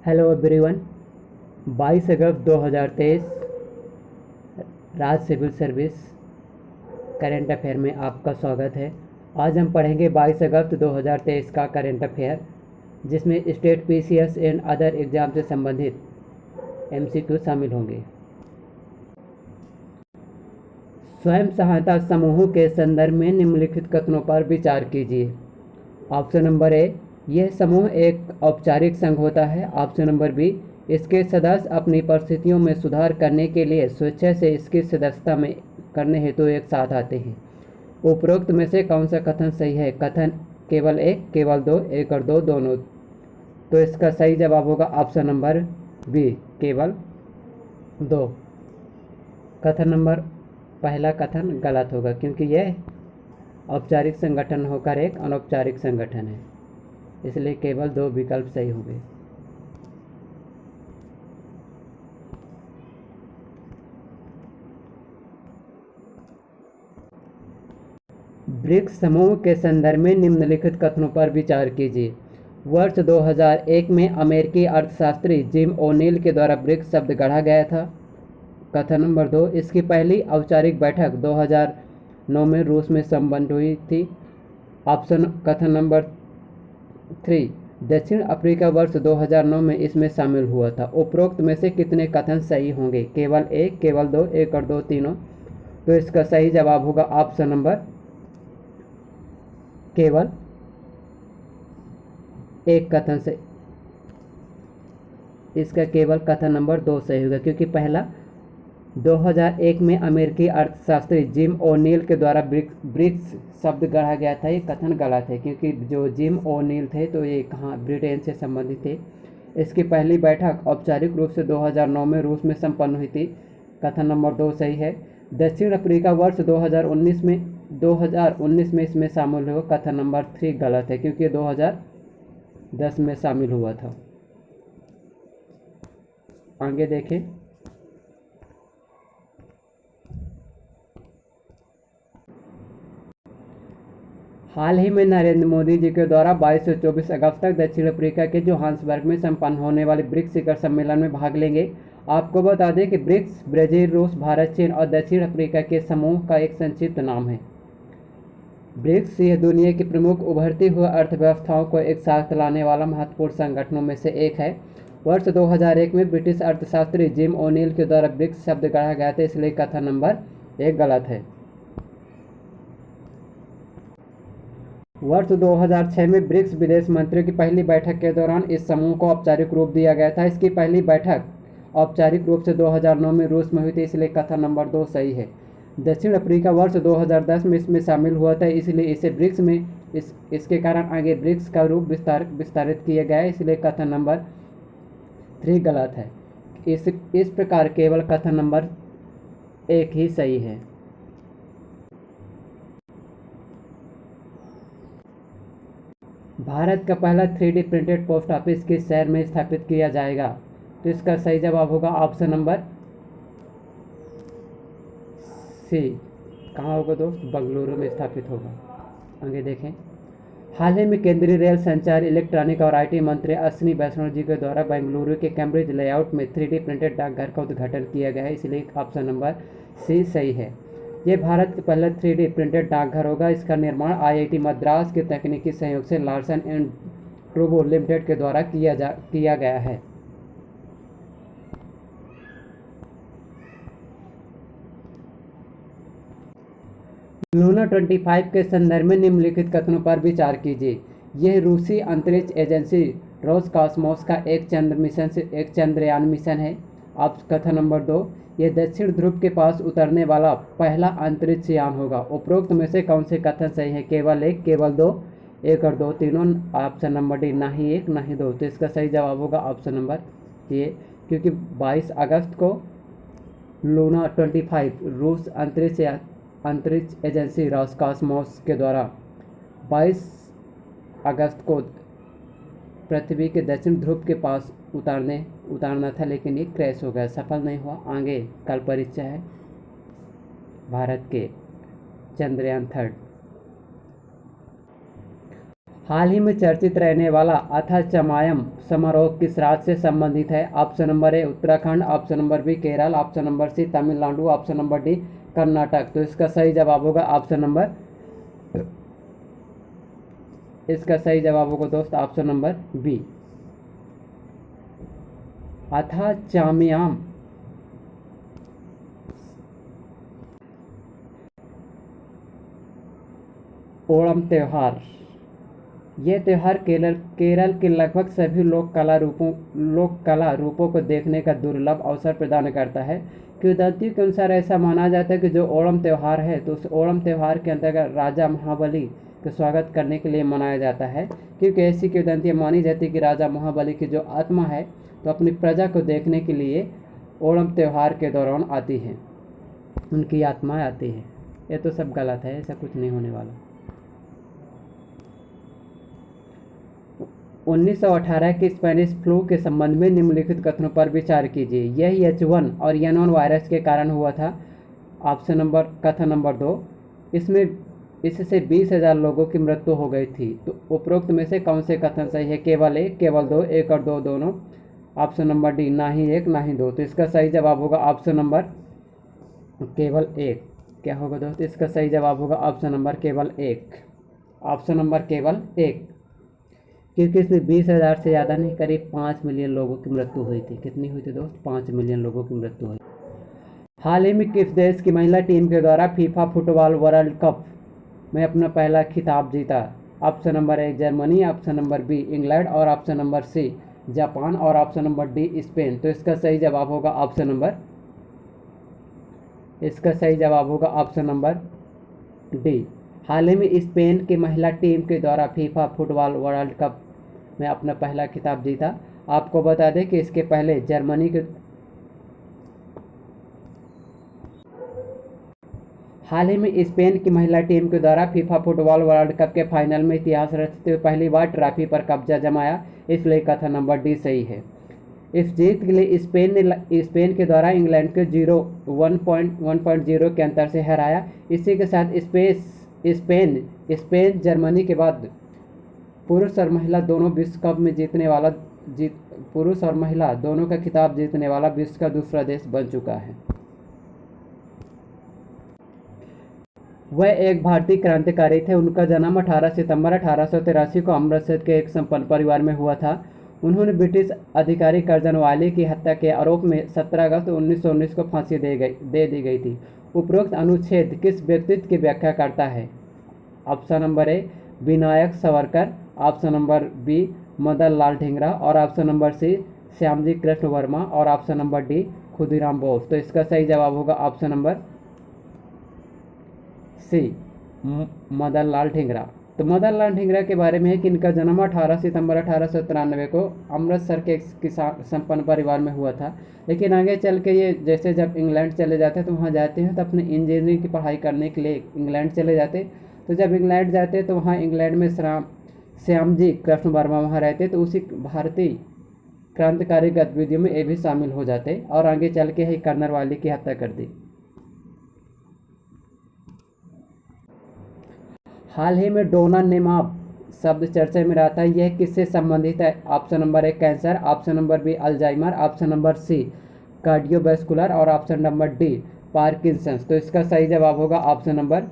Hello everyone. 22 अगस्त 2023 राज्य civil service current affair में आपका स्वागत है। आज हम पढ़ेंगे 22 अगस्त 2023 का करंट अफेयर, जिसमें state PCS and other exam से संबंधित एमसीक्यू शामिल होंगे। स्वयं सहायता समूहों के संदर्भ में निम्नलिखित कथनों पर विचार कीजिए। ऑप्शन नंबर ए, यह समूह एक औपचारिक संघ होता है। ऑप्शन नंबर बी, इसके सदस्य अपनी परिस्थितियों में सुधार करने के लिए स्वेच्छा से इसकी सदस्यता में करने हेतु एक साथ आते हैं। उपरोक्त में से कौन सा कथन सही है? कथन केवल एक, केवल दो, एक और दो दोनों। तो इसका सही जवाब होगा ऑप्शन नंबर बी, केवल दो। कथन नंबर पहला कथन गलत होगा, क्योंकि यह औपचारिक संगठन होकर एक अनौपचारिक संगठन है, इसलिए केवल दो विकल्प सही होंगे। ब्रिक्स समूह के संदर्भ में निम्नलिखित कथनों पर विचार कीजिए। वर्ष 2001 में अमेरिकी अर्थशास्त्री जिम ओनील के द्वारा ब्रिक्स शब्द गढ़ा गया था। कथन नंबर दो, इसकी पहली औपचारिक बैठक 2009 में रूस में संपन्न हुई थी। कथन नंबर 3, दक्षिण अफ्रीका वर्ष 2009 में इसमें शामिल हुआ था। उपरोक्त में से कितने कथन सही होंगे? केवल एक, केवल दो, एक और दो, तीनों। तो इसका सही जवाब होगा ऑप्शन नंबर केवल एक कथन से। इसका केवल कथन नंबर दो सही होगा, क्योंकि पहला 2001 में अमेरिकी अर्थशास्त्री जिम ओनील के द्वारा ब्रिक्स शब्द गढ़ा गया था। ये कथन गलत है, क्योंकि जो जिम ओनील थे तो ये कहाँ ब्रिटेन से संबंधित थे। इसकी पहली बैठक औपचारिक रूप से 2009 में रूस में संपन्न हुई थी। कथन नंबर दो सही है। दक्षिण अफ्रीका वर्ष 2019 में इसमें शामिल हुआ। कथन नंबर 3 गलत है, क्योंकि 2010 में शामिल हुआ था। आगे देखें। हाल ही में नरेंद्र मोदी जी के द्वारा 22 से 24 अगस्त तक दक्षिण अफ्रीका के जोहान्सबर्ग में संपन्न होने वाले ब्रिक्स शिखर सम्मेलन में भाग लेंगे। आपको बता दें कि ब्रिक्स ब्राजील, रूस, भारत, चीन और दक्षिण अफ्रीका के समूह का एक संक्षिप्त नाम है। ब्रिक्स यह दुनिया की प्रमुख उभरती हुई अर्थव्यवस्थाओं को एक साथ लाने वाला महत्वपूर्ण संगठनों में से एक है। वर्ष 2001 में ब्रिटिश अर्थशास्त्री जिम ओनील के द्वारा ब्रिक्स शब्द गढ़ा गया था, इसलिए कथन नंबर 1 गलत है। वर्ष 2006 में ब्रिक्स विदेश मंत्रियों की पहली बैठक के दौरान इस समूह को औपचारिक रूप दिया गया था। इसकी पहली बैठक औपचारिक रूप से 2009 में रूस में हुई थी, इसलिए कथन नंबर 2 सही है। दक्षिण अफ्रीका वर्ष 2010 में इसमें शामिल हुआ था, इसलिए इसे ब्रिक्स में इसके कारण आगे ब्रिक्स का रूप विस्तारित किया गया है, इसलिए कथन नंबर 3 गलत है। इस प्रकार केवल कथन नंबर 1 ही सही है। भारत का पहला 3D प्रिंटेड पोस्ट ऑफिस किस शहर में स्थापित किया जाएगा? तो इसका सही जवाब होगा ऑप्शन नंबर सी। कहाँ होगा दोस्त? बेंगलुरु में स्थापित होगा। आगे देखें। हाल ही में केंद्रीय रेल, संचार, इलेक्ट्रॉनिक और आईटी मंत्री अश्विनी वैष्णव जी के द्वारा बेंगलुरु के कैम्ब्रिज लेआउट में 3D प्रिंटेड डाकघर का उद्घाटन किया गया है, इसलिए ऑप्शन नंबर सी सही है। ये भारत का पहला 3D प्रिंटेड डाकघर होगा। इसका निर्माण आईआईटी मद्रास के तकनीकी सहयोग से लार्सन एंड टूब्रो लिमिटेड के द्वारा किया गया है। लूना 25 के संदर्भ में निम्नलिखित कथनों पर विचार कीजिए। यह रूसी अंतरिक्ष एजेंसी रोसकॉस्मोस का एक चंद्रयान मिशन है। आप कथन नंबर 2, यह दक्षिण ध्रुव के पास उतरने वाला पहला अंतरिक्ष यान होगा। उपरोक्त में से कौन से कथन सही है? केवल एक, केवल दो, एक और दो, तीनों। ऑप्शन नंबर डी, ना ही एक ना ही दो। तो इसका सही जवाब होगा ऑप्शन नंबर ए, क्योंकि 22 अगस्त को लूना 25 रूस अंतरिक्ष एजेंसी रोसकॉस्मोस के द्वारा 22 अगस्त को पृथ्वी के दक्षिण ध्रुव के पास उतारना था, लेकिन ये क्रैश हो गया, सफल नहीं हुआ। आगे कल परीक्षा है भारत के चंद्रयान 3। हाल ही में चर्चित रहने वाला अथाचमायम समारोह किस राज्य से संबंधित है? Option number A Uttarakhand, option number B Kerala, option number C Tamil Nadu, option number D Karnataka. तो इसका सही जवाब होगा ऑप्शन नंबर, इसका सही जवाब होगा दोस्त ऑप्शन नंबर बी अथाचामयाम। ओणम त्यौहार, यह त्यौहार केरल के लगभग सभी लोक कला रूपों को देखने का दुर्लभ अवसर प्रदान करता है। किंवदंती के अनुसार ऐसा माना जाता है कि जो ओणम त्यौहार है तो उस ओणम त्यौहार के अंतर्गत राजा महाबली का स्वागत करने के लिए मनाया जाता है, क्योंकि ऐसी किंवदंतियाँ मानी जाती है कि राजा महाबली की जो आत्मा है तो अपनी प्रजा को देखने के लिए ओणम त्यौहार के दौरान आती है, उनकी आत्माएं आती है। ये तो सब गलत है, ऐसा कुछ नहीं होने वाला। 1918 के स्पेनिश फ्लू के संबंध में निम्नलिखित कथनों पर विचार कीजिए। यह H1 और N1 वायरस के कारण हुआ था। ऑप्शन नंबर, कथन नंबर 2, इससे 20,000 लोगों की मृत्यु हो गई थी। तो उपरोक्त में से कौन से कथन सही है? केवल एक, केवल दो, एक और दो दोनों। ऑप्शन नंबर डी, ना ही एक ना ही दो। तो इसका सही जवाब होगा ऑप्शन नंबर केवल एक। क्या होगा दोस्त? इसका सही जवाब होगा ऑप्शन नंबर केवल एक, ऑप्शन नंबर केवल एक, क्योंकि इसमें 20,000 से ज़्यादा नहीं, करीब 5 मिलियन लोगों की मृत्यु हुई थी। कितनी हुई थी दोस्त? 5 मिलियन लोगों की मृत्यु हुई। हाल ही में किस देश की महिला टीम के द्वारा फीफा फुटबॉल वर्ल्ड कप में अपना पहला खिताब जीता? Option number A Germany, option number B England और ऑप्शन नंबर सी जापान और ऑप्शन नंबर डी स्पेन। तो इसका सही जवाब होगा ऑप्शन नंबर, इसका सही जवाब होगा ऑप्शन नंबर डी। हाल ही में स्पेन की महिला टीम के द्वारा फीफा फुटबॉल वर्ल्ड कप में अपना पहला खिताब जीता। आपको बता दें कि इसके पहले जर्मनी के हाल ही में स्पेन की महिला टीम के द्वारा फीफा फुटबॉल वर्ल्ड कप के फाइनल में इतिहास रचते हुए पहली बार ट्रॉफी पर कब्जा जमाया, इसलिए कथन नंबर डी सही है। इस जीत के लिए स्पेन के द्वारा इंग्लैंड को 1.0 के अंतर से हराया। इसी के साथ स्पेन जर्मनी के बाद पुरुष और महिला दोनों विश्व कप में पुरुष और महिला दोनों का खिताब जीतने वाला विश्व का दूसरा देश बन चुका है। वह एक भारतीय क्रांतिकारी थे। उनका जन्म 18 सितंबर 1883 को अमृतसर के एक संपन्न परिवार में हुआ था। उन्होंने ब्रिटिश अधिकारी कर्जन वाली की हत्या के आरोप में 17 अगस्त 1919 को फांसी दे दी गई थी। उपरोक्त अनुच्छेद किस व्यक्तित्व की व्याख्या करता है? Option number A Vinayak Savarkar, option number B Madan Lal Dhingra और option number C Shyamji Krishna Varma और option number D Khudiram Bose. तो इसका सही जवाब होगा option number C Madan Lal Dhingra. तो मदन लाल ढींगरा के बारे में है कि इनका जन्म 18 सितंबर 1893 को अमृतसर के एक किसान संपन्न परिवार में हुआ था। लेकिन आगे चल के ये जैसे जब इंग्लैंड चले जाते हैं तो वहाँ जाते हैं तो अपने इंजीनियरिंग की पढ़ाई करने के लिए इंग्लैंड चले जाते। तो जब इंग्लैंड जाते तो वहाँ इंग्लैंड में श्यामजी कृष्ण वर्मा वहाँ रहते, तो उसी भारतीय क्रांतिकारी गतिविधियों में ये भी शामिल हो जाते और आगे चल के ही कर्नल वाली की हत्या कर दी। हाल ही में डोनानेमाब शब्द चर्चा में रहा था, यह किससे संबंधित है? Option number A cancer, option number B Alzheimer's, option number C cardiovascular और ऑप्शन नंबर डी पार्किंसंस। तो इसका सही जवाब होगा ऑप्शन नंबर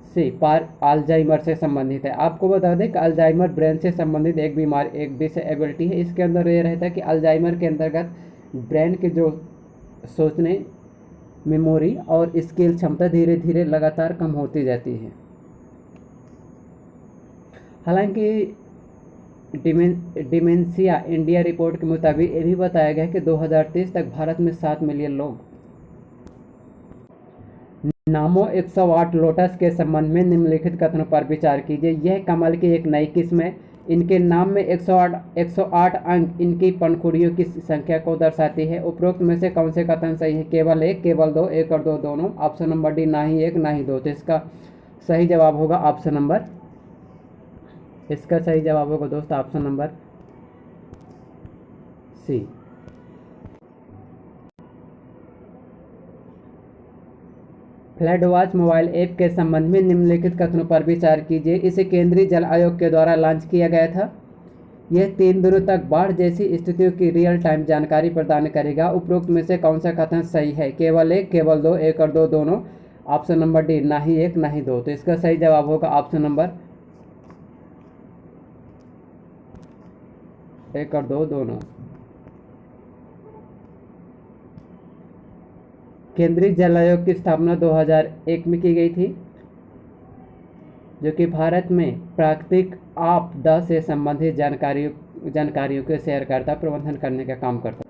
सी अल्जाइमर से संबंधित है। आपको बता दें कि अल्जाइमर ब्रेन से संबंधित एक बीमारी, एक डिसेबिलिटी है। इसके अंदर ये रहता है कि अल्जाइमर के अंतर्गत ब्रेन के जो सोचने, मेमोरी और स्किल क्षमता धीरे धीरे लगातार कम होती जाती है। हालांकि डिमेंशिया इंडिया रिपोर्ट के मुताबिक ये भी बताया गया है कि 2030 तक भारत में 7 मिलियन लोग। नामो 108 लोटस के संबंध में निम्नलिखित कथनों पर विचार कीजिए। यह कमल की एक नई किस्म है। इनके नाम में 108 अंक इनकी पंखुड़ियों की संख्या को दर्शाती है। उपरोक्त में से कौन से कथन सही है? केवल एक, केवल दो, एक और दो दोनों। ऑप्शन नंबर डी ना ही एक ना ही दो। तो इसका सही जवाब होगा ऑप्शन नंबर, इसका सही जवाब होगा दोस्त option number C. Flood watch mobile app के संबंध में निम्नलिखित कथनों पर विचार कीजिए। इसे केंद्रीय जल आयोग के द्वारा लॉन्च किया गया था। यह 3 दिनों तक बाढ़ जैसी स्थितियों की रियल टाइम जानकारी प्रदान करेगा। उपरोक्त में से कौन सा कथन सही है? केवल 1, केवल 2, 1 और 2 दोनों। ऑप्शन नंबर डी, ना ही 1 ना ही 2। तो इसका सही जवाब होगा ऑप्शन नंबर 1 और 2 दोनों। केंद्रीय जल आयोग की स्थापना 2001 में की गई थी, जो कि भारत में प्राकृतिक आपदा से संबंधित जानकारियों को शेयर करता, प्रबंधन करने का काम करता।